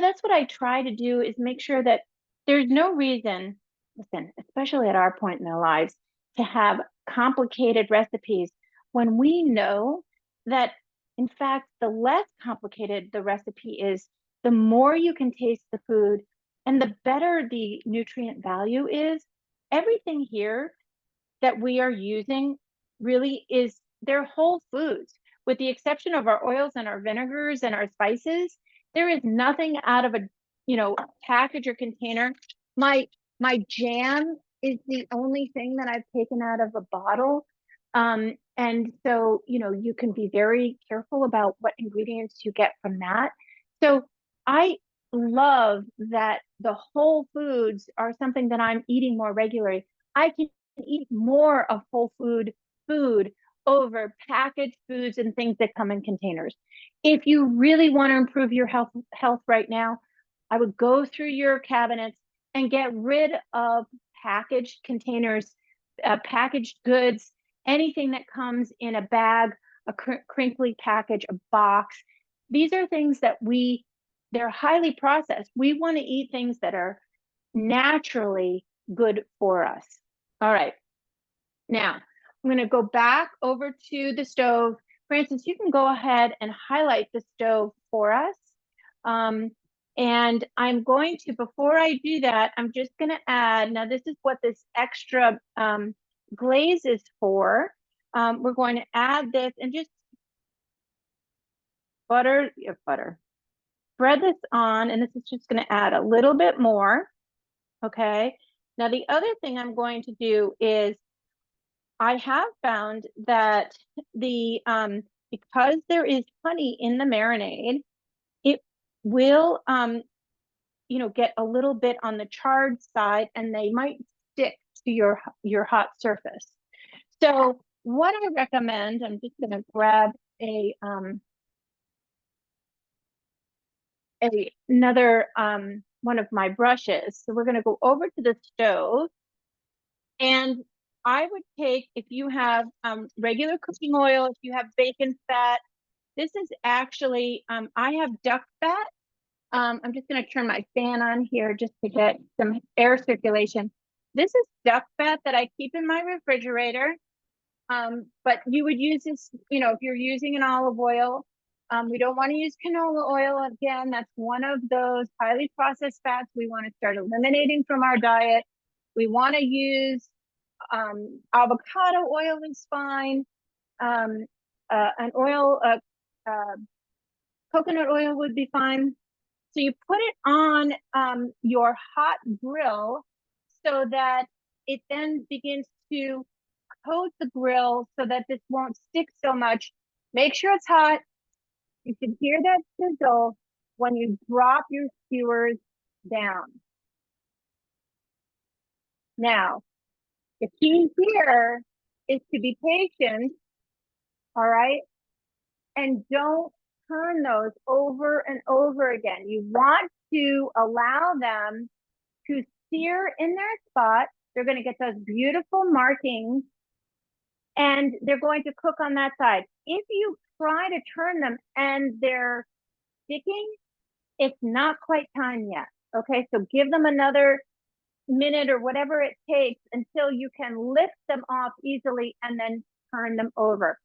that's what I try to do is make sure that there's no reason, listen, especially at our point in our lives, to have complicated recipes when we know that, in fact, the less complicated the recipe is, the more you can taste the food and the better the nutrient value is. Everything here that we are using really is, they're whole foods, with the exception of our oils and our vinegars and our spices. There is nothing out of a package or container. My jam is the only thing that I've taken out of a bottle. And so you can be very careful about what ingredients you get from that. So I love that the whole foods are something that I'm eating more regularly. I can eat more of whole food over packaged foods and things that come in containers. If you really want to improve your health right now, I would go through your cabinets and get rid of packaged containers, packaged goods, anything that comes in a bag, a crinkly package, a box. These are things that they're highly processed. We want to eat things that are naturally good for us. All right. Now, I'm going to go back over to the stove. Francis, you can go ahead and highlight the stove for us. And I'm going to, before I do that, I'm just going to add, now this is what this extra glaze is for. We're going to add this and just butter. Spread this on, and this is just going to add a little bit more. Okay. Now, the other thing I'm going to do is, I have found that because there is honey in the marinade, it will get a little bit on the charred side, and they might stick to your hot surface. So what I recommend, I'm just going to grab another one of my brushes. So we're going to go over to the stove, and I would take, if you have regular cooking oil, if you have bacon fat, this is actually, I have duck fat. I'm just going to turn my fan on here just to get some air circulation. This is duck fat that I keep in my refrigerator. But you would use this, if you're using an olive oil. We don't want to use canola oil. Again, that's one of those highly processed fats we want to start eliminating from our diet. We want to use avocado oil is fine. An oil, coconut oil would be fine. So you put it on your hot grill so that it then begins to coat the grill so that this won't stick so much. Make sure it's hot. You can hear that sizzle when you drop your skewers down. Now, the key here is to be patient, all right? And don't turn those over and over again. You want to allow them to sear in their spot. They're going to get those beautiful markings, and they're going to cook on that side. If you try to turn them and they're sticking, it's not quite time yet. Okay, so give them another minute or whatever it takes until you can lift them off easily and then turn them over.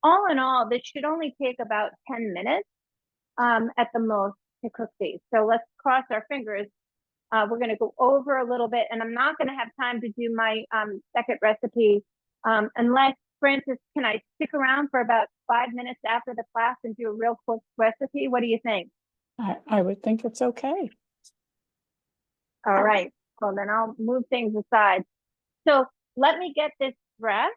All in all, this should only take about 10 minutes at the most to cook these. So let's cross our fingers. We're going to go over a little bit, and I'm not going to have time to do my second recipe unless, Francis, can I stick around for about 5 minutes after the class and do a real quick recipe? What do you think? I would think it's okay. All right. Well, then I'll move things aside. So let me get this dressed.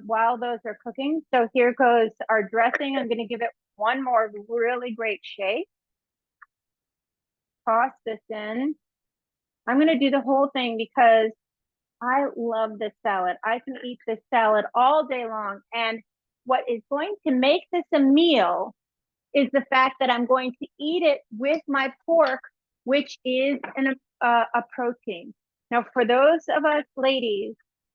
while those are cooking. So here goes our dressing. I'm going to give it one more really great shake. Toss this in. I'm going to do the whole thing because I love this salad. I can eat this salad all day long. And what is going to make this a meal is the fact that I'm going to eat it with my pork, which is a protein. Now, for those of us ladies,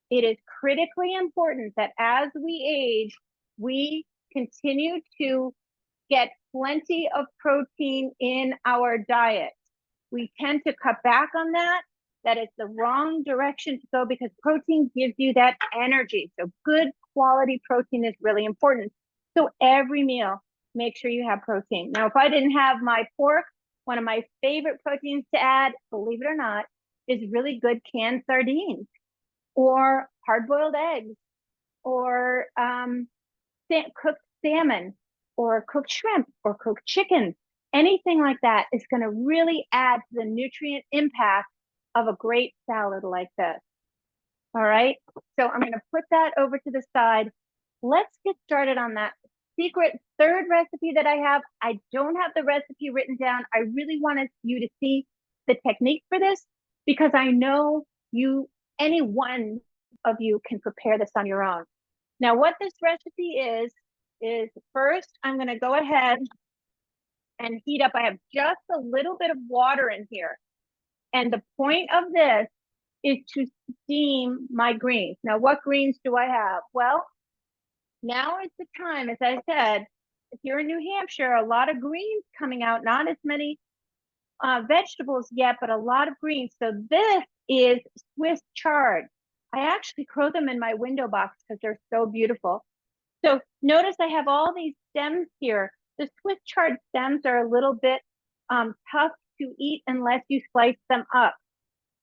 it is critically important that as we age, we continue to get plenty of protein in our diet. We tend to cut back on that. That is the wrong direction to go because protein gives you that energy. So good quality protein is really important. So every meal, make sure you have protein. Now, if I didn't have my pork, one of my favorite proteins to add, believe it or not, is really good canned sardines or hard-boiled eggs or cooked salmon or cooked shrimp or cooked chicken. Anything like that is going to really add to the nutrient impact of a great salad like this. All right, so I'm going to put that over to the side. Let's get started on that secret third recipe that I have. I don't have the recipe written down. I really wanted you to see the technique for this because I know any one of you can prepare this on your own. Now, what this recipe is first, I'm going to go ahead and heat up. I have just a little bit of water in here. And the point of this is to steam my greens. Now, what greens do I have? Well, now is the time, as I said, if you're in New Hampshire, a lot of greens coming out, not as many vegetables yet, but a lot of greens. So this is Swiss chard. I actually grow them in my window box because they're so beautiful. So notice I have all these stems here. The Swiss chard stems are a little bit tough to eat unless you slice them up.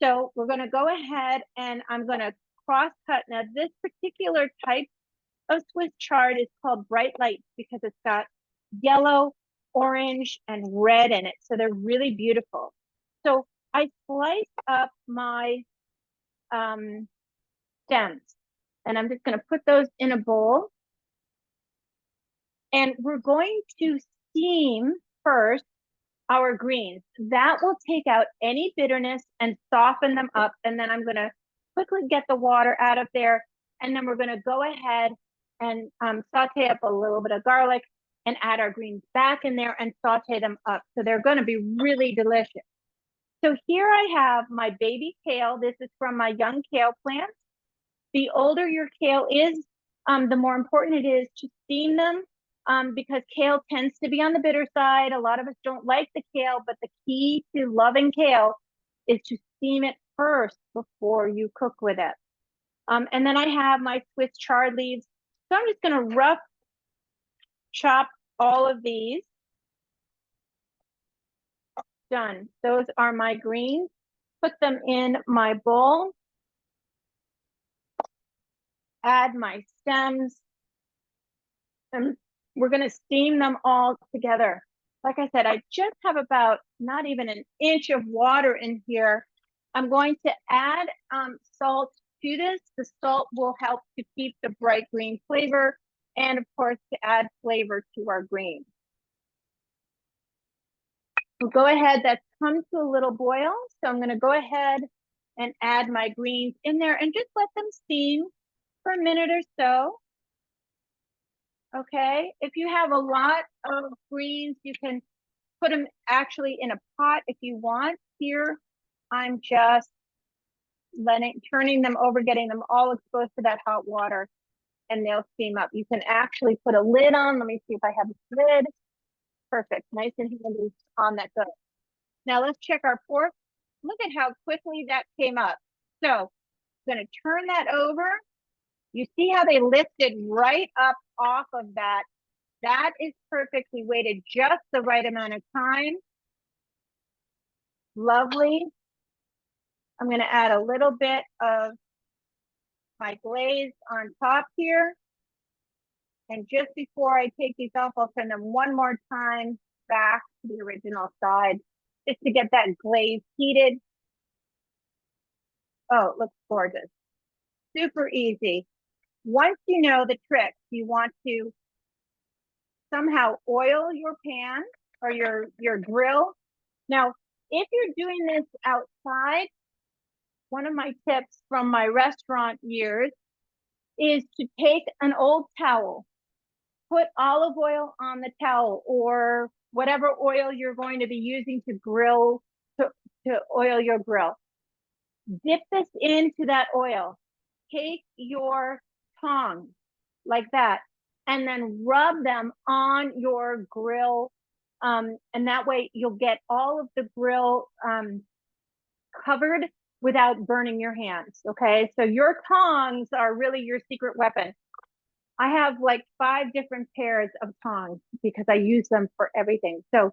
So we're going to go ahead and I'm going to cross cut. Now this particular type of Swiss chard is called bright light because it's got yellow, orange, and red in it. So they're really beautiful. So I slice up my stems and I'm just going to put those in a bowl. And we're going to steam first our greens. That will take out any bitterness and soften them up. And then I'm going to quickly get the water out of there. And then we're going to go ahead and saute up a little bit of garlic and add our greens back in there and saute them up. So they're going to be really delicious. So here I have my baby kale. This is from my young kale plants. The older your kale is, the more important it is to steam them because kale tends to be on the bitter side. A lot of us don't like the kale, but the key to loving kale is to steam it first before you cook with it. And then I have my Swiss chard leaves. So I'm just going to rough chop all of these. Done. Those are my greens. Put them in my bowl. Add my stems. And we're going to steam them all together. Like I said, I just have about not even an inch of water in here. I'm going to add salt to this. The salt will help to keep the bright green flavor and of course to add flavor to our greens. We'll go ahead, that's come to a little boil. So I'm going to go ahead and add my greens in there and just let them steam for a minute or so. Okay, if you have a lot of greens, you can put them actually in a pot if you want. Here, I'm just turning them over, getting them all exposed to that hot water, and they'll steam up. You can actually put a lid on. Let me see if I have a lid. Perfect, nice and handy on that good. Now let's check our pork. Look at how quickly that came up. So I'm gonna turn that over. You see how they lifted right up off of that. That is perfectly weighted, just the right amount of time. Lovely. I'm going to add a little bit of my glaze on top here. And just before I take these off, I'll turn them one more time back to the original side, just to get that glaze heated. Oh, it looks gorgeous. Super easy. once you know the trick, you want to somehow oil your pan or your grill. Now, if you're doing this outside, one of my tips from my restaurant years is to take an old towel, put olive oil on the towel or whatever oil you're going to be using to grill, to oil your grill. Dip this into that oil. Take your tongs like that and then rub them on your grill. And that way you'll get all of the grill covered without burning your hands. Okay, so your tongs are really your secret weapon. I have like 5 different pairs of tongs because I use them for everything. So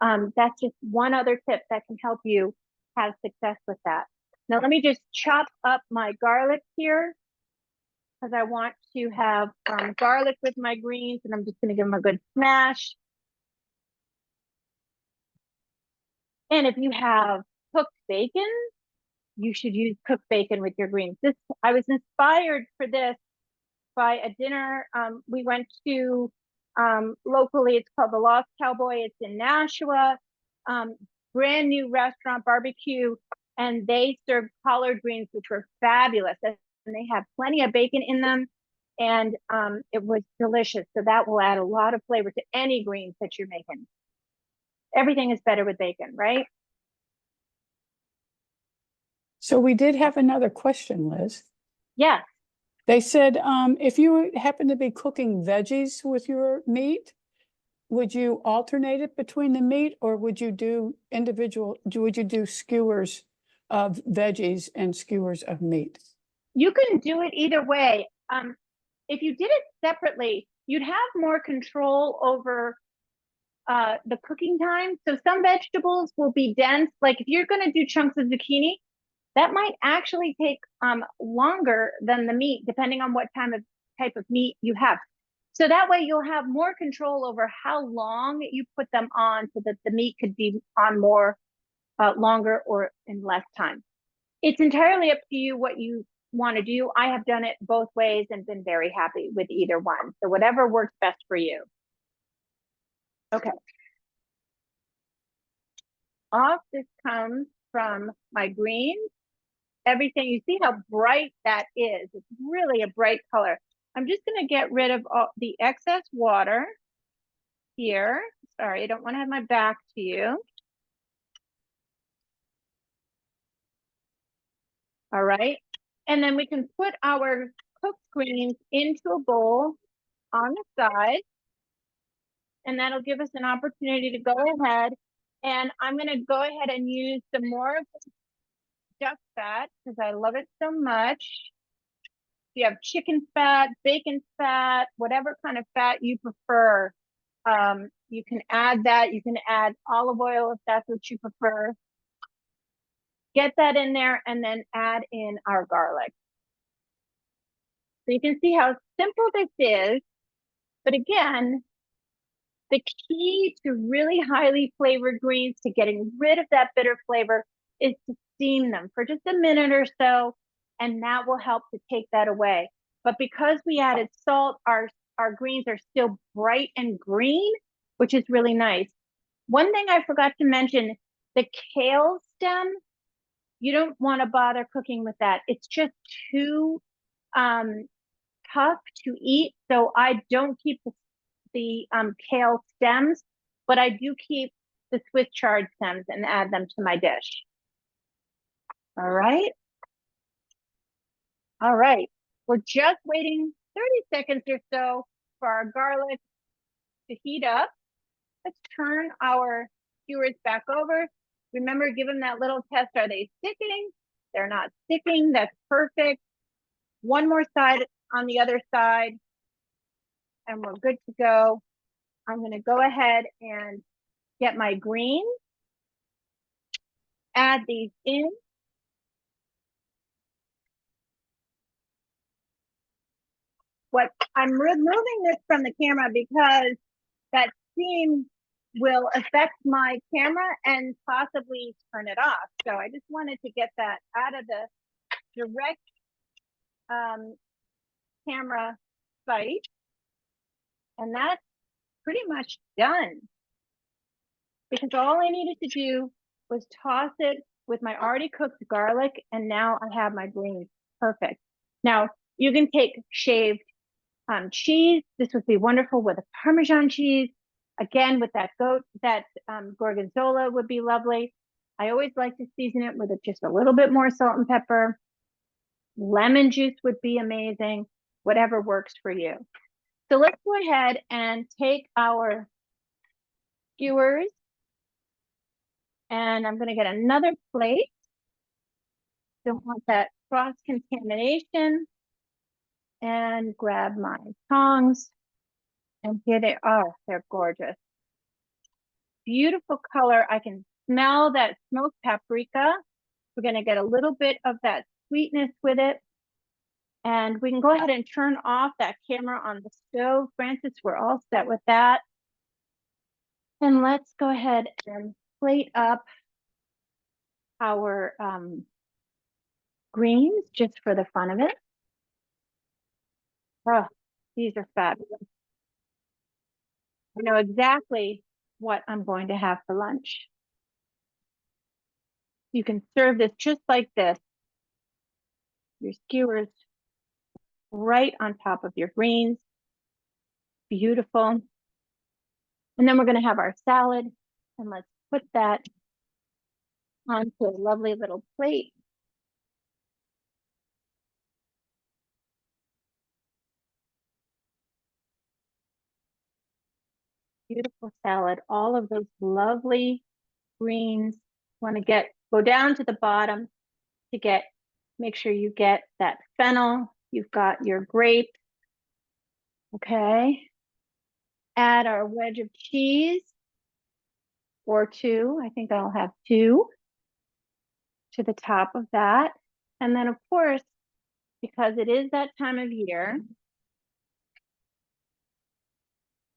that's just one other tip that can help you have success with that. Now let me just chop up my garlic here because I want to have garlic with my greens, and I'm just going to give them a good smash. And if you have cooked bacon, you should use cooked bacon with your greens. I was inspired for this by a dinner we went to locally. It's called the Lost Cowboy. It's in Nashua. Brand new restaurant, barbecue, and they served collard greens, which were fabulous. And they have plenty of bacon in them, and it was delicious. So that will add a lot of flavor to any greens that you're making. Everything is better with bacon, right? So we did have another question, Liz. Yeah. They said, if you happen to be cooking veggies with your meat, would you alternate it between the meat, or would you do skewers of veggies and skewers of meat? You can do it either way. If you did it separately, you'd have more control over the cooking time. So some vegetables will be dense. Like if you're going to do chunks of zucchini, that might actually take longer than the meat, depending on what type of meat you have. So that way you'll have more control over how long you put them on so that the meat could be on more longer or in less time. It's entirely up to you what you want to do. I have done it both ways and been very happy with either one. So whatever works best for you. Okay. Off this comes from my greens. Everything, you see how bright that is. It's really a bright color. I'm just going to get rid of all the excess water here. Sorry, I don't want to have my back to you. All right. And then we can put our cooked greens into a bowl on the side. And that'll give us an opportunity to go ahead. And I'm going to go ahead and use some more of the duck fat because I love it so much. If you have chicken fat, bacon fat, whatever kind of fat you prefer, you can add that. You can add olive oil if that's what you prefer. Get that in there and then add in our garlic. So you can see how simple this is. But again, the key to really highly flavored greens, to getting rid of that bitter flavor, is to steam them for just a minute or so, and that will help to take that away. But because we added salt, our greens are still bright and green, which is really nice. One thing I forgot to mention, the kale stem, you don't want to bother cooking with that. It's just too tough to eat. So I don't keep the kale stems, but I do keep the Swiss chard stems and add them to my dish. All right. All right. We're just waiting 30 seconds or so for our garlic to heat up. Let's turn our skewers back over. Remember, give them that little test. Are they sticking? They're not sticking. That's perfect. One more side on the other side, and we're good to go. I'm going to go ahead and get my greens, add these in. What I'm removing this from the camera because that steam will affect my camera and possibly turn it off. So I just wanted to get that out of the direct camera sight. And that's pretty much done. Because all I needed to do was toss it with my already cooked garlic, and now I have my greens. Perfect. Now, you can take shaved cheese. This would be wonderful with a Parmesan cheese. Again, with that gorgonzola would be lovely. I always like to season it with just a little bit more salt and pepper. Lemon juice would be amazing, whatever works for you. So let's go ahead and take our skewers, and I'm going to get another plate. Don't want that cross-contamination. And grab my tongs. And here they are. They're gorgeous. Beautiful color. I can smell that smoked paprika. We're going to get a little bit of that sweetness with it. And we can go ahead and turn off that camera on the stove. Francis, we're all set with that. And let's go ahead and plate up our greens just for the fun of it. Oh, these are fabulous. I know exactly what I'm going to have for lunch. You can serve this just like this. Your skewers right on top of your greens. Beautiful. And then we're going to have our salad. And let's put that onto a lovely little plate. Beautiful salad. All of those lovely greens. Want to go down to the bottom to make sure you get that fennel. You've got your grape. Okay. Add our wedge of cheese, or two. I think I'll have two to the top of that. And then, of course, because it is that time of year,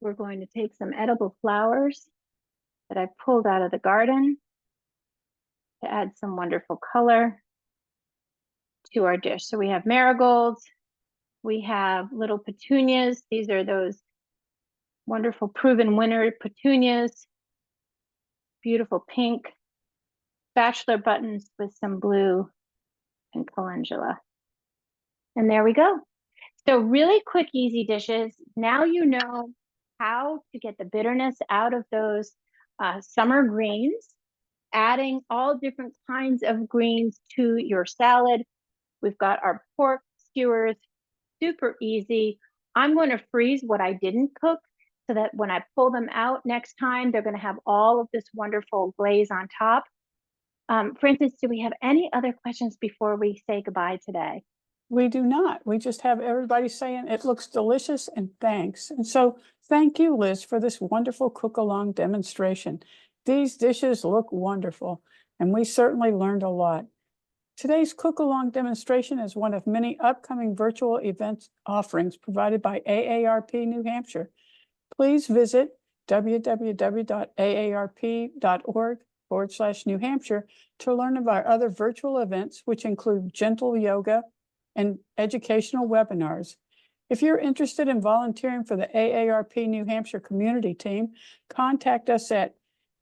we're going to take some edible flowers that I pulled out of the garden to add some wonderful color to our dish. So we have marigolds, we have little petunias. These are those wonderful proven winter petunias, beautiful pink, bachelor buttons with some blue and calendula. And there we go. So really quick, easy dishes. Now you know how to get the bitterness out of those summer greens, adding all different kinds of greens to your salad. We've got our pork skewers, super easy. I'm going to freeze what I didn't cook so that when I pull them out next time, they're going to have all of this wonderful glaze on top. Francis, do we have any other questions before we say goodbye today? We do not. We just have everybody saying it looks delicious and thanks. And so thank you, Liz, for this wonderful cook-along demonstration. These dishes look wonderful, and we certainly learned a lot. Today's cook-along demonstration is one of many upcoming virtual event offerings provided by AARP New Hampshire. Please visit www.aarp.org/New Hampshire to learn of our other virtual events, which include gentle yoga and educational webinars. If you're interested in volunteering for the AARP New Hampshire community team, contact us at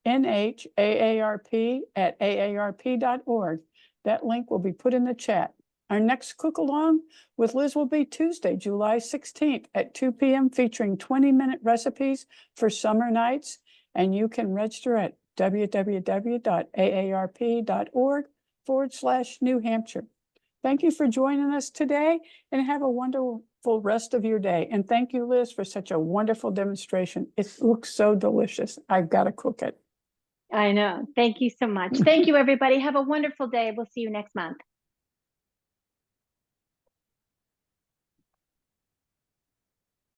nhaarp@aarp.org. That link will be put in the chat. Our next cook along with Liz will be Tuesday, July 16th at 2 p.m. featuring 20-minute recipes for summer nights. And you can register at www.aarp.org/New Hampshire. Thank you for joining us today and have a wonderful rest of your day. And thank you, Liz, for such a wonderful demonstration. It looks so delicious. I've got to cook it. I know. Thank you so much. Thank you, everybody. Have a wonderful day. We'll see you next month.